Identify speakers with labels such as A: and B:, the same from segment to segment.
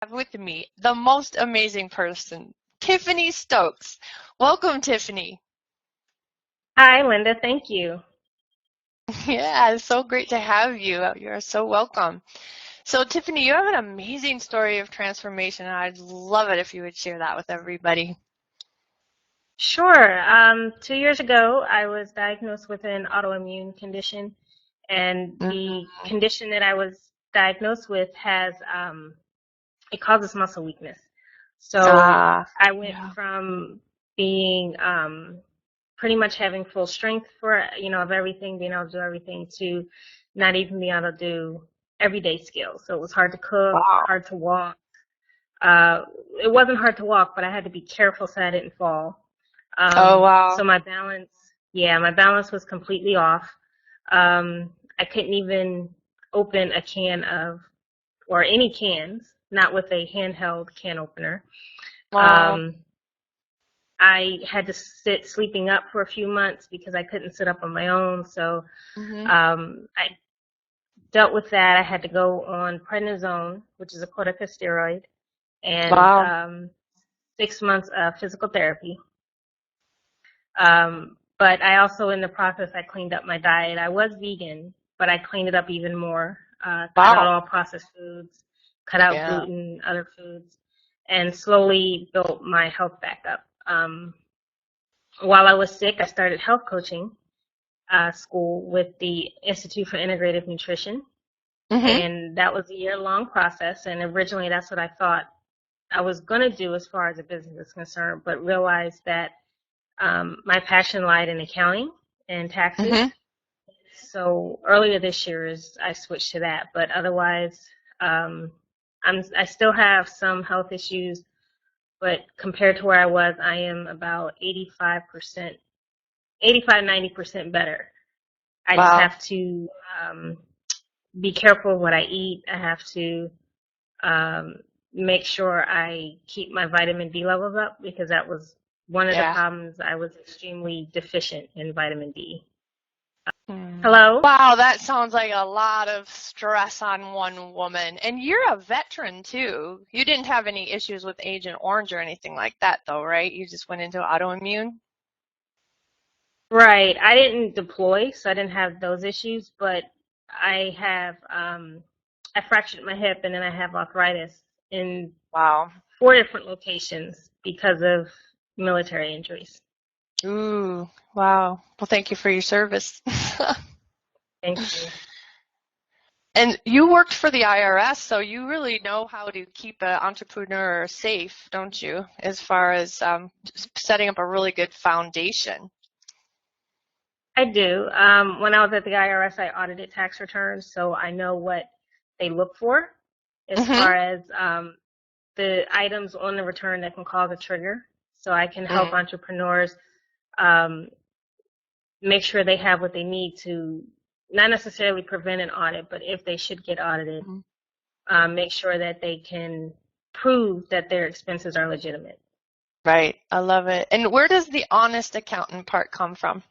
A: Have with me the most amazing person, Tiffany Stokes. Welcome, Tiffany.
B: Hi, Linda. Thank you.
A: Yeah, it's so great to have you. You're so welcome. So, Tiffany, you have an amazing story of transformation, and I'd love it if you would share that with everybody.
B: Sure. 2 years ago, I was diagnosed with an autoimmune condition, and the
A: Mhm.
B: condition that I was diagnosed with it causes muscle weakness. So
A: Ah,
B: I went
A: yeah.
B: from being pretty much having full strength for, of everything, being able to do everything, to not even being able to do everyday skills. So it was hard to cook,
A: Wow.
B: hard to walk. Uh, it wasn't hard to walk, but I had to be careful so I didn't fall.
A: Oh,
B: So
A: wow.
B: my balance was completely off. I couldn't even open a can of, or any cans, not with a handheld can opener.
A: Wow.
B: Um, I had to sit sleeping up for a few months because I couldn't sit up on my own. So
A: Hmm.
B: I dealt with that. I had to go on prednisone, which is a corticosteroid, and
A: Wow.
B: 6 months of physical therapy. But I also, in the process, I cleaned up my diet. I was vegan, but I cleaned it up even more. Cut out
A: Wow.
B: all processed foods, cut out
A: Yeah.
B: gluten, other foods, and slowly built my health back up. While I was sick, I started health coaching school with the Institute for Integrative Nutrition,
A: Hmm.
B: and that was a year-long process. And originally, that's what I thought I was going to do as far as a business is concerned, but realized that my passion lied in accounting and taxes.
A: Hmm.
B: So earlier this year I switched to that, but otherwise, um, I still have some health issues, but compared to where I was, I am about 85%, 90% better. I just
A: Wow.
B: have to um, be careful of what I eat. I have to um, make sure I keep my vitamin D levels up because that was one of the
A: Yeah.
B: problems. I was extremely deficient in vitamin D.
A: Hmm.
B: Hello?
A: Wow, that sounds like a lot of stress on one woman. And you're a veteran too. You didn't have any issues with Agent Orange or anything like that, though, right? You just went into autoimmune?
B: Right. I didn't deploy, so I didn't have those issues, but I fractured my hip and then I have arthritis in
A: Wow.
B: 4 different locations because of military injuries.
A: Ooh, wow. Well, thank you for your service.
B: Thank you.
A: And you worked for the IRS, so you really know how to keep an entrepreneur safe, don't you? As far as setting up a really good foundation.
B: I do. When I was at the IRS, I audited tax returns, so I know what they look for as
A: Mm-hmm.
B: far as the items on the return that can cause a trigger. So I can help
A: Mm-hmm.
B: entrepreneurs um, make sure they have what they need to not necessarily prevent an audit, but if they should get audited, make sure that they can prove that their expenses are legitimate.
A: Right. I love it. And where does the honest accountant part come from?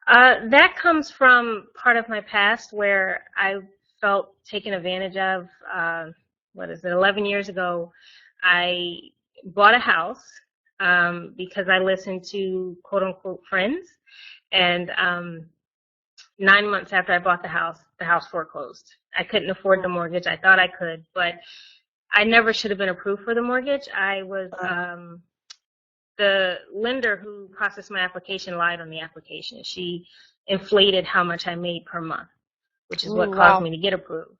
B: That comes from part of my past where I felt taken advantage of. What is it? 11 years ago, I bought a house because I listened to quote unquote friends, and 9 months after I bought the house foreclosed. I couldn't afford the mortgage. I thought I could, but I never should have been approved for the mortgage. The lender who processed my application lied on the application. She inflated how much I made per month, which is what
A: Ooh,
B: caused
A: wow.
B: me to get approved.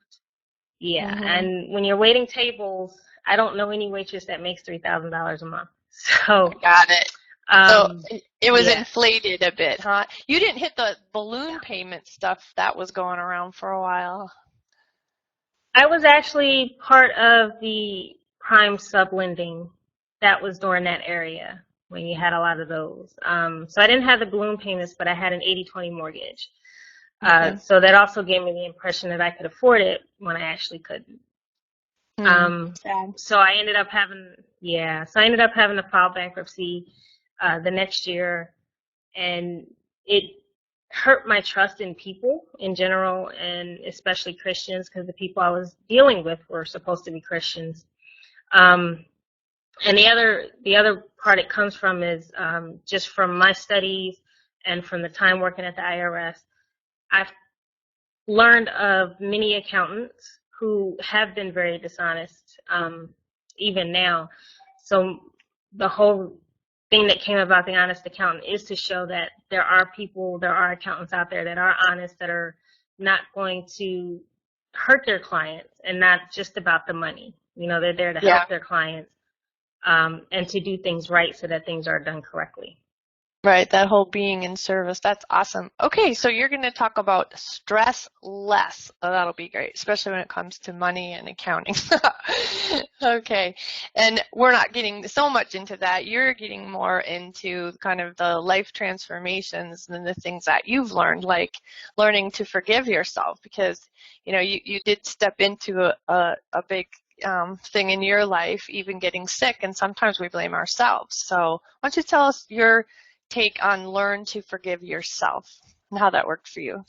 B: Yeah,
A: Mm-hmm.
B: and when you're waiting tables, I don't know any waitress that makes $3,000 a month. So,
A: Got it. So
B: um,
A: it was
B: yeah,
A: inflated a bit, huh? You didn't hit the balloon payment stuff that was going around for a while.
B: I was actually part of the prime sublending that was during that area when you had a lot of those. So I didn't have the balloon payments, but I had an 80/20 mortgage.
A: Okay.
B: So that also gave me the impression that I could afford it when I actually couldn't.
A: Hmm.
B: Um,
A: Sad.
B: so I ended up having, yeah, so I ended up having to file bankruptcy the next year, and it hurt my trust in people in general, and especially Christians, because the people I was dealing with were supposed to be Christians. Um, and the other part it comes from is just from my studies and from the time working at the IRS. I've learned of many accountants who have been very dishonest, even now. So the whole thing that came about the honest accountant is to show that there are people, there are accountants out there that are honest, that are not going to hurt their clients and not just about the money. You know, they're there to
A: Yeah.
B: help their clients, and to do things right so that things are done correctly.
A: Right, that whole being in service. That's awesome. Okay, so you're going to talk about stress less. Oh, that'll be great, especially when it comes to money and accounting. Okay, and we're not getting so much into that. You're getting more into kind of the life transformations and the things that you've learned, like learning to forgive yourself, because you did step into a big thing in your life, even getting sick, and sometimes we blame ourselves. So why don't you tell us your take on learn to forgive yourself and how that worked for you?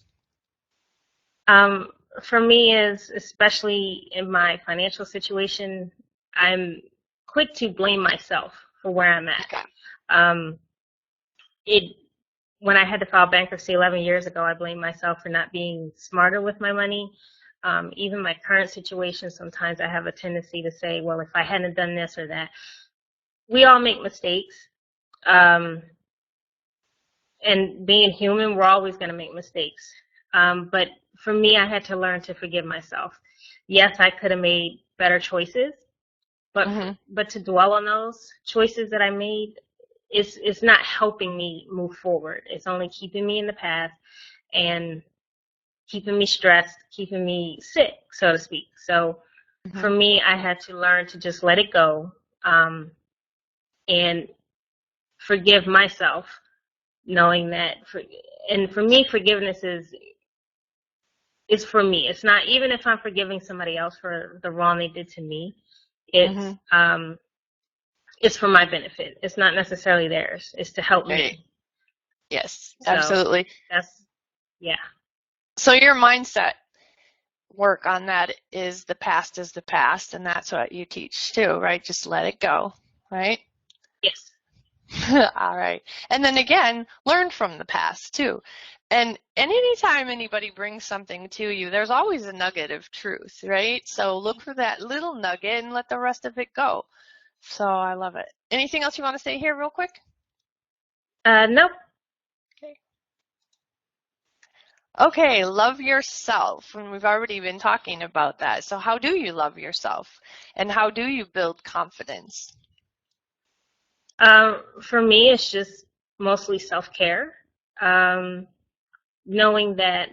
B: Um, for me, is especially in my financial situation, I'm quick to blame myself for where I'm at.
A: Okay.
B: Um, it When I had to file bankruptcy 11 years ago, I blamed myself for not being smarter with my money. Even my current situation, sometimes I have a tendency to say, well, if I hadn't done this or that. We all make mistakes. Um, and being human, we're always going to make mistakes. But for me, I had to learn to forgive myself. Yes, I could have made better choices, but
A: Mm-hmm.
B: but to dwell on those choices that I made is not helping me move forward. It's only keeping me in the past and keeping me stressed, keeping me sick, so to speak. So
A: Mm-hmm.
B: for me, I had to learn to just let it go, and forgive myself, knowing that and for me, forgiveness is for me. It's not, even if I'm forgiving somebody else for the wrong they did to me,
A: Mm-hmm.
B: it's for my benefit. It's not necessarily theirs. It's to help
A: Right.
B: me.
A: Yes,
B: So
A: absolutely.
B: that's, yeah.
A: So your mindset work on that is the past, and that's what you teach too, right? Just let it go, right?
B: Yes.
A: All right. And then again, learn from the past too. And anytime anybody brings something to you, there's always a nugget of truth, right? So look for that little nugget and let the rest of it go. So I love it. Anything else you want to say here real quick?
B: Nope.
A: Okay. Okay, love yourself. And we've already been talking about that. So how do you love yourself? And how do you build confidence?
B: For me, it's just mostly self-care. Um, Knowing that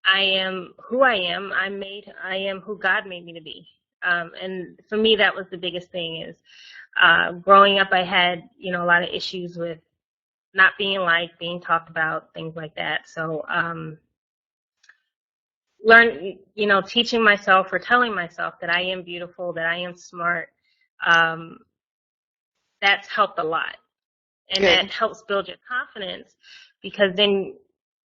B: I am who I am. I am who God made me to be. And for me, that was the biggest thing is, growing up, I had, a lot of issues with not being liked, being talked about, things like that. So, teaching myself or telling myself that I am beautiful, that I am smart, um, that's helped a lot. And that
A: Good.
B: helps build your confidence, because then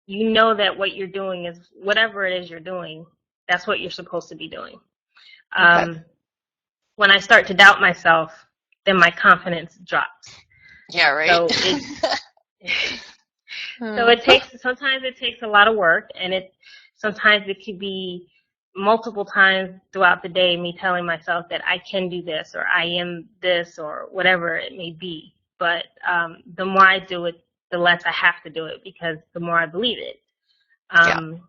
B: you know that what you're doing is whatever it is you're doing, that's what you're supposed to be doing.
A: Okay.
B: Um, when I start to doubt myself, then my confidence drops.
A: Yeah, right.
B: So it so
A: Hmm.
B: it takes sometimes it takes a lot of work, and sometimes it could be multiple times throughout the day me telling myself that I can do this, or I am this, or whatever it may be. But the more I do it, the less I have to do it, because the more I believe it.
A: Yeah.
B: Um,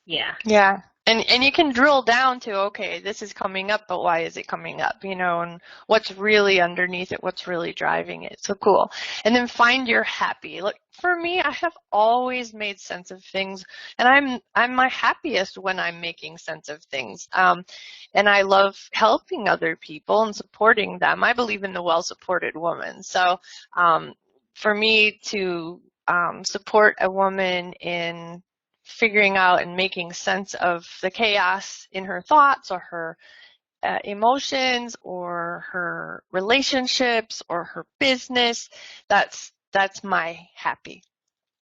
B: yeah.
A: Yeah. And you can drill down to, okay, this is coming up, but why is it coming up? And what's really underneath it, what's really driving it. So cool. And then find your happy. Look, for me, I have always made sense of things, and I'm my happiest when I'm making sense of things. And I love helping other people and supporting them. I believe in the well-supported woman. So for me to support a woman in figuring out and making sense of the chaos in her thoughts or her emotions or her relationships or her business, that's my happy.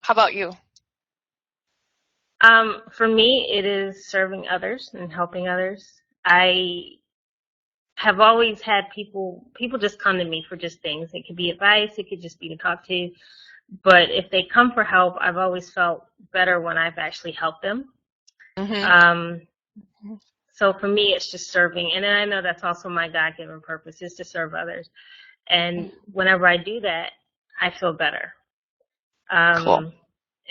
A: How about you?
B: For me, it is serving others and helping others. I have always had people just come to me for just things. It could be advice, it could just be to talk to. But if they come for help, I've always felt better when I've actually helped them.
A: Mm-hmm.
B: Um, so for me, it's just serving. And then I know that's also my God-given purpose is to serve others. And whenever I do that, I feel better.
A: Cool.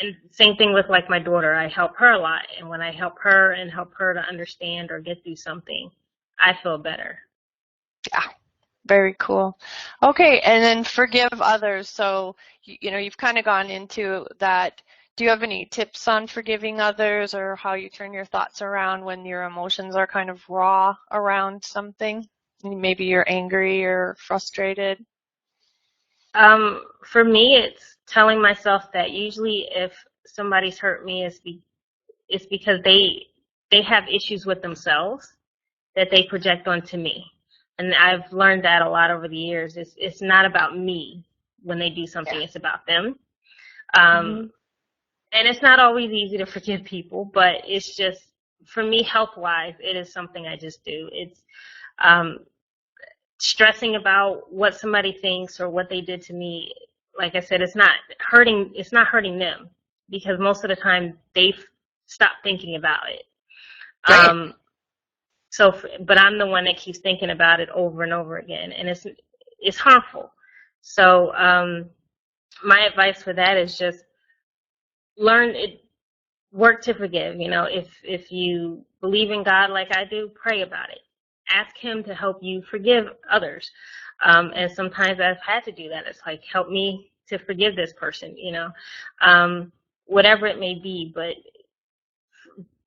B: And same thing with like my daughter. I help her a lot. And when I help her and help her to understand or get through something, I feel better.
A: Yeah. Very cool. Okay, and then forgive others. So, you've kind of gone into that. Do you have any tips on forgiving others or how you turn your thoughts around when your emotions are kind of raw around something? Maybe you're angry or frustrated.
B: For me, it's telling myself that usually if somebody's hurt me, it's because they have issues with themselves that they project onto me. And I've learned that a lot over the years. It's not about me when they do something,
A: Yeah.
B: it's about them.
A: Hmm.
B: And it's not always easy to forgive people, but it's just, for me, health wise, it is something I just do. It's um, stressing about what somebody thinks or what they did to me. Like I said, it's not hurting them because most of the time they've stopped thinking about it.
A: Right.
B: Um, but I'm the one that keeps thinking about it over and over again, and it's harmful. So my advice for that is just learn it, work to forgive. If you believe in God like I do, pray about it. Ask Him to help you forgive others. And sometimes I've had to do that. It's like, help me to forgive this person. Um, whatever it may be, but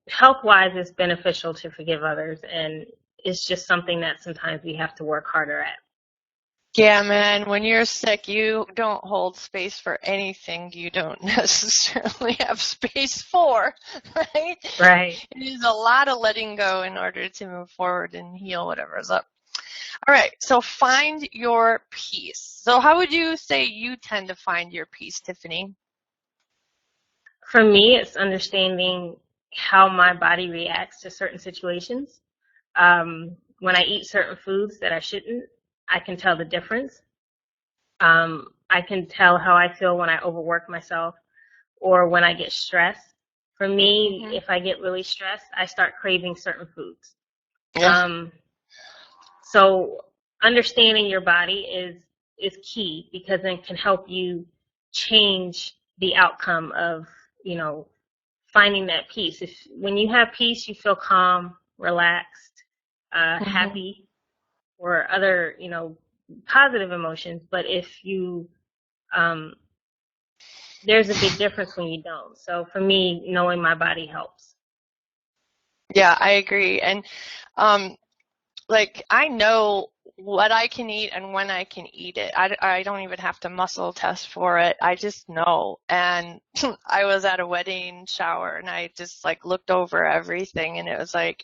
B: health wise it's beneficial to forgive others, and it's just something that sometimes we have to work harder at.
A: Yeah, man, when you're sick, you don't hold space for anything you don't necessarily have space for, right?
B: Right.
A: It is a lot of letting go in order to move forward and heal whatever's up. All right, so find your peace. So how would you say you tend to find your peace, Tiffany?
B: For me, it's understanding how my body reacts to certain situations. When I eat certain foods that I shouldn't, I can tell the difference. I can tell how I feel when I overwork myself or when I get stressed. For me,
A: Hmm.
B: if I get really stressed, I start craving certain foods.
A: Yeah.
B: Um, So understanding your body is key because it can help you change the outcome of, you know, finding that peace. If when you have peace, you feel calm, relaxed,
A: Hmm.
B: happy, or other, positive emotions. But if you um, there's a big difference when you don't. So for me, knowing my body helps.
A: Yeah, I agree. And um, like I know what I can eat and when I can eat it. I don't even have to muscle test for it. I just know. And I was at a wedding shower and I just like looked over everything and it was like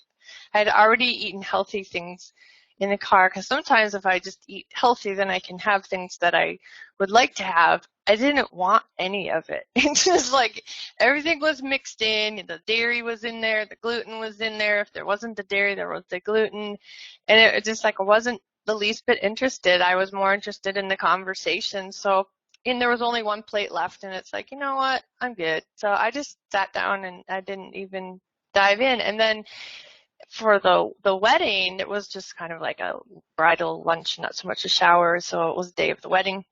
A: I'd already eaten healthy things in the car because sometimes if I just eat healthy, then I can have things that I would like to have. I didn't want any of it. It's just like everything was mixed in. The dairy was in there, the gluten was in there. If there wasn't the dairy, there was the gluten. And it just like I wasn't the least bit interested. I was more interested in the conversation. So, and there was only one plate left, and it's like, you know what? I'm good. So I just sat down and I didn't even dive in. And then for the wedding, it was just kind of like a bridal lunch, not so much a shower. So it was the day of the wedding.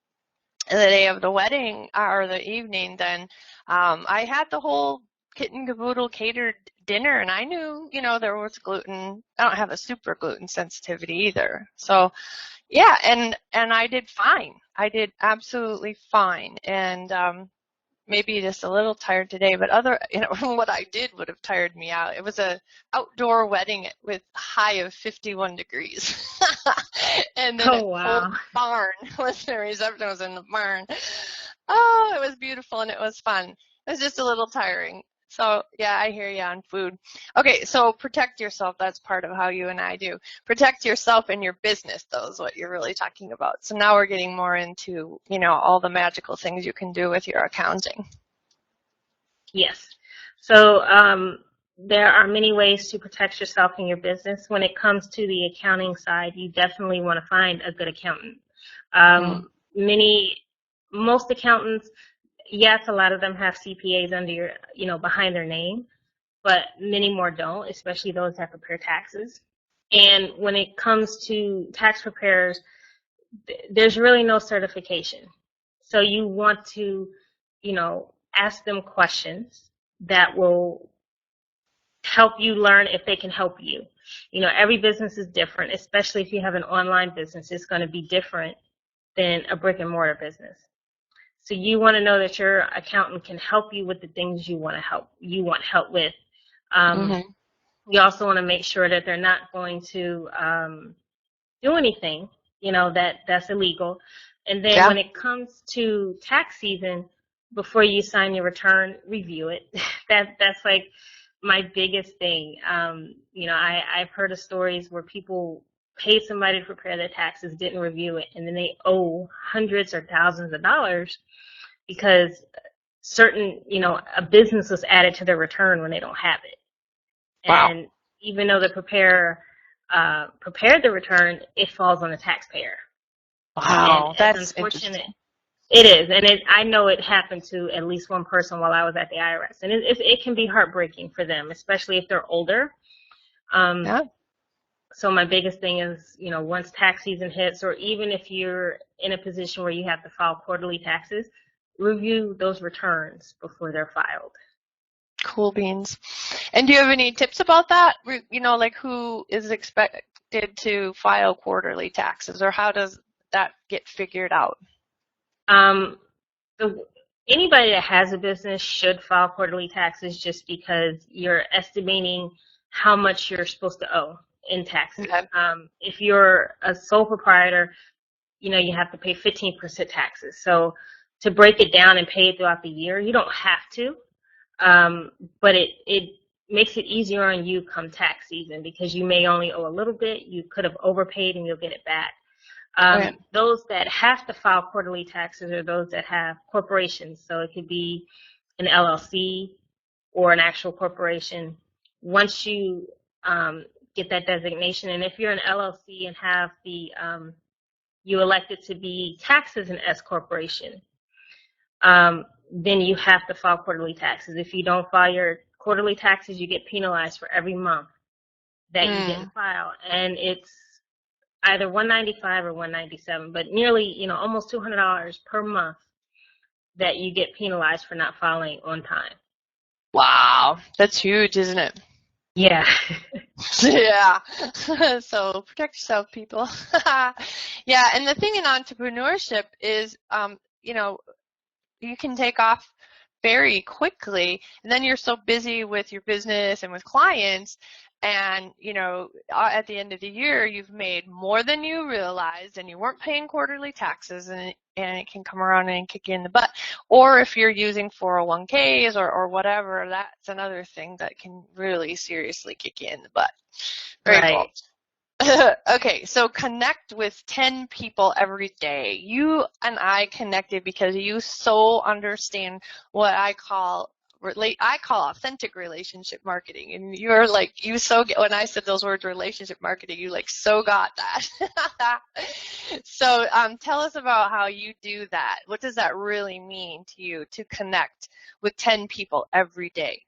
A: And the day of the wedding or the evening, then I had the whole kit and caboodle catered dinner, and I knew, there was gluten. I don't have a super gluten sensitivity either. So yeah, and I did fine. I did absolutely fine, and maybe just a little tired today, but what I did would have tired me out. It was a outdoor wedding with a high of 51 degrees. And then a
B: Oh
A: whole
B: wow.
A: barn was the reception was in the barn. Oh, it was beautiful and it was fun. It was just a little tiring. So yeah, I hear you on food. Okay, so protect yourself. That's part of how you and I do. Protect yourself and your business, though, is what you're really talking about. So now we're getting more into, all the magical things you can do with your accounting.
B: Yes. So there are many ways to protect yourself and your business. When it comes to the accounting side, you definitely want to find a good accountant.
A: Mm,
B: Um, most accountants, yes, a lot of them have CPAs under behind their name, but many more don't, especially those that prepare taxes. And when it comes to tax preparers, there's really no certification. So you want to, ask them questions that will help you learn if they can help you. Every business is different, especially if you have an online business. It's going to be different than a brick and mortar business. So you want to know that your accountant can help you with the things you want help with. Um,
A: mm-hmm.
B: you also want to make sure that they're not going to do anything, that's illegal. And then
A: Yeah.
B: when it comes to tax season, before you sign your return, review it. That's like my biggest thing. I've heard of stories where people paid somebody to prepare their taxes, didn't review it, and then they owe hundreds or thousands of dollars because a business was added to their return when they don't have it.
A: Wow.
B: And even though the preparer prepared the return, it falls on the taxpayer. And
A: Wow.
B: as
A: That's
B: unfortunate
A: interesting.
B: it is, and I know it happened to at least one person while I was at the IRS, and it can be heartbreaking for them, especially if they're older. Um,
A: Yeah.
B: so my biggest thing is, once tax season hits, or even if you're in a position where you have to file quarterly taxes, review those returns before they're filed.
A: Cool beans. And do you have any tips about that? Like who is expected to file quarterly taxes, or how does that get figured out?
B: Um, the, Anybody that has a business should file quarterly taxes just because you're estimating how much you're supposed to owe in taxes.
A: Okay.
B: If you're a sole proprietor, you have to pay 15% taxes. So to break it down and pay it throughout the year, you don't have to, but it makes it easier on you come tax season because you may only owe a little bit. You could have overpaid and you'll get it back.
A: Okay.
B: Those that have to file quarterly taxes are those that have corporations. So it could be an LLC or an actual corporation. Once you get that designation, and if you're an LLC and have you elected to be taxed as an S corporation, then you have to file quarterly taxes. If you don't file your quarterly taxes, you get penalized for every month that you
A: Mm.
B: didn't file, and it's either 195 or 197, but nearly, almost $200 per month that you get penalized for not filing on time.
A: Wow. That's huge, isn't it?
B: Yeah.
A: Yeah. So protect yourself, people. Yeah. And the thing in entrepreneurship is, you can take off very quickly, and then you're so busy with your business and with clients, and at the end of the year you've made more than you realized, and you weren't paying quarterly taxes, and it can come around and kick you in the butt. Or if you're using 401ks or whatever, that's another thing that can really seriously kick you in the butt. Very cool.
B: Right.
A: Okay, so connect with 10 people every day. You and I connected because you so understand what I call authentic relationship marketing. And you're like, when I said those words, relationship marketing, you like so got that. So tell us about how you do that. What does that really mean to you to connect with 10 people every day?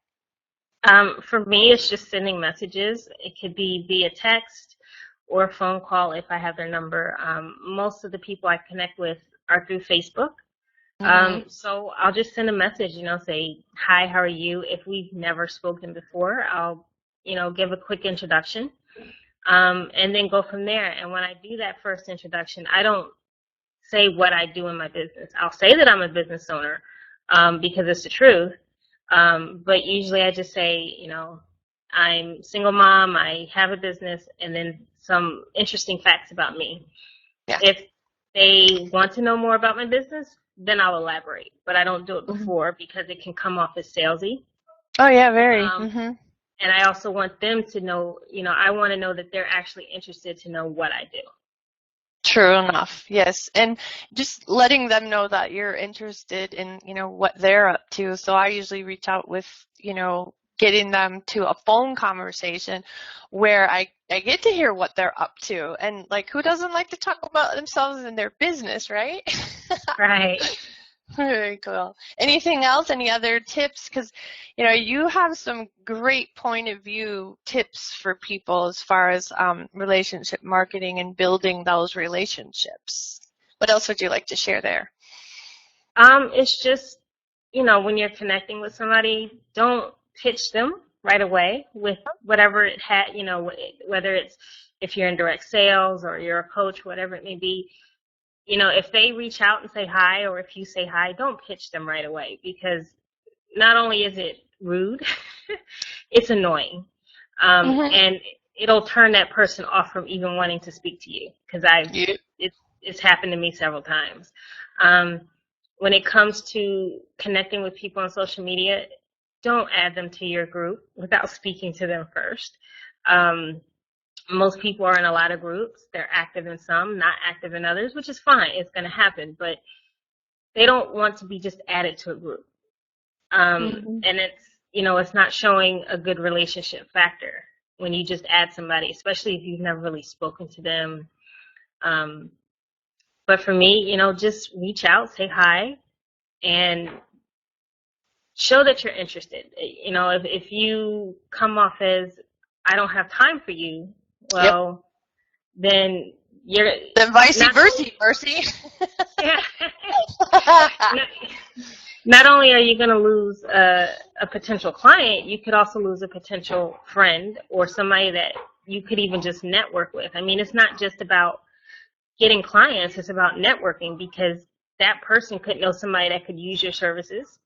B: For me, it's just sending messages. It could be via text or a phone call if I have their number. Most of the people I connect with are through Facebook.
A: Mm-hmm.
B: So I'll just send a message, say, hi, how are you? If we've never spoken before, I'll, give a quick introduction, and then go from there. And when I do that first introduction, I don't say what I do in my business. I'll say that I'm a business owner, because it's the truth. But usually I just say, I'm single mom, I have a business, and then some interesting facts about me.
A: Yeah.
B: If they want to know more about my business, then I'll elaborate. But I don't do it
A: Mm-hmm.
B: before because it can come off as salesy.
A: Oh yeah, very.
B: Um,
A: Mm-hmm.
B: and I also want them to know, I want to know that they're actually interested to know what I do.
A: True enough, yes. And just letting them know that you're interested in, what they're up to. So I usually reach out with, getting them to a phone conversation where I get to hear what they're up to. And like, who doesn't like to talk about themselves and their business, right?
B: Right.
A: Very cool. Anything else? Any other tips? Because, you have some great point of view tips for people as far as relationship marketing and building those relationships. What else would you like to share there?
B: It's just, when you're connecting with somebody, don't pitch them right away with whatever it had, whether it's if you're in direct sales or you're a coach, whatever it may be. If they reach out and say hi, or if you say hi, don't pitch them right away, because not only is it rude, it's annoying.
A: Mm-hmm.
B: And it'll turn that person off from even wanting to speak to you, because
A: Yeah.
B: it's happened to me several times. When it comes to connecting with people on social media, don't add them to your group without speaking to them first. Most people are in a lot of groups. They're active in some, not active in others, which is fine. It's going to happen, but they don't want to be just added to a group.
A: Mm-hmm.
B: And it's not showing a good relationship factor when you just add somebody, especially if you've never really spoken to them. But for me, just reach out, say hi, and show that you're interested. If you come off as, I don't have time for you,
A: Yep.
B: well, then you're
A: Then vice
B: not
A: versa,
B: only,
A: Mercy.
B: yeah, not, not only are you going to lose a potential client, you could also lose a potential friend or somebody that you could even just network with. I mean, it's not just about getting clients, it's about networking, because that person could know somebody that could use your services.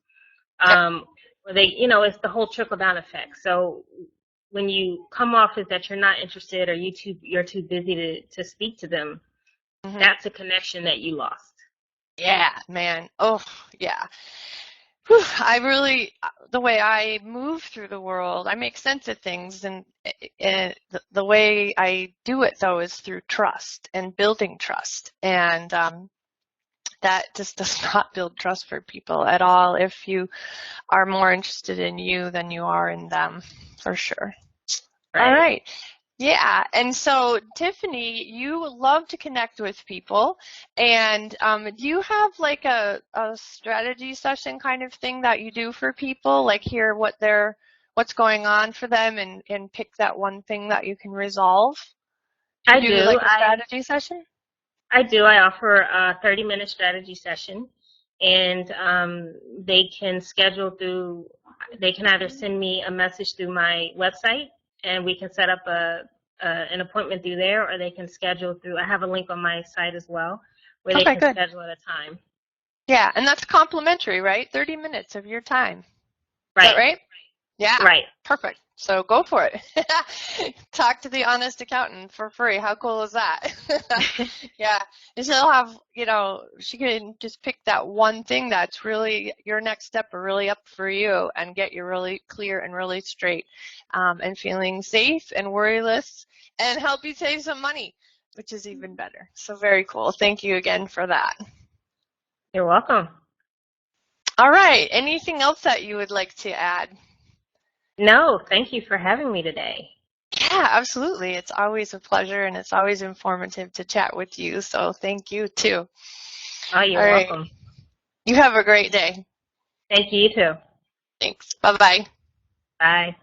A: Yep.
B: Or it's the whole trickle down effect. So when you come off as that you're not interested, or you're too busy to speak to them,
A: Mm-hmm.
B: that's a connection that you lost.
A: Yeah, man. Oh, yeah. The way I move through the world, I make sense of things, and the way I do it, though, is through trust and building trust. And that just does not build trust for people at all if you are more interested in you than you are in them, for sure. All
B: Right.
A: right. Yeah, and so Tiffany, you love to connect with people, and do you have like a strategy session kind of thing that you do for people, like hear what's going on for them, and pick that one thing that you can resolve? Do you
B: I
A: do
B: do.
A: like a strategy session?
B: I do. I offer a 30-minute strategy session, and they can either send me a message through my website, and we can set up an appointment through there, or they can schedule through, I have a link on my site as well, where they
A: Okay,
B: can
A: good.
B: schedule at a time.
A: Yeah, and that's complimentary, right? 30 minutes of your time. Is that
B: Right,
A: right? Yeah,
B: right.
A: perfect. So go for it. Talk to the honest accountant for free. How cool is that? Yeah. And she'll have, she can just pick that one thing that's really your next step or really up for you and get you really clear and really straight, and feeling safe and worryless, and help you save some money, which is even better. So very cool. Thank you again for that.
B: You're welcome.
A: All right. Anything else that you would like to add?
B: No, thank you for having me today.
A: Yeah, absolutely. It's always a pleasure, and it's always informative to chat with you. So thank you too.
B: Oh,
A: All
B: you're
A: right.
B: welcome.
A: You have a great day.
B: Thank you, you too.
A: Thanks. Bye-bye.
B: Bye.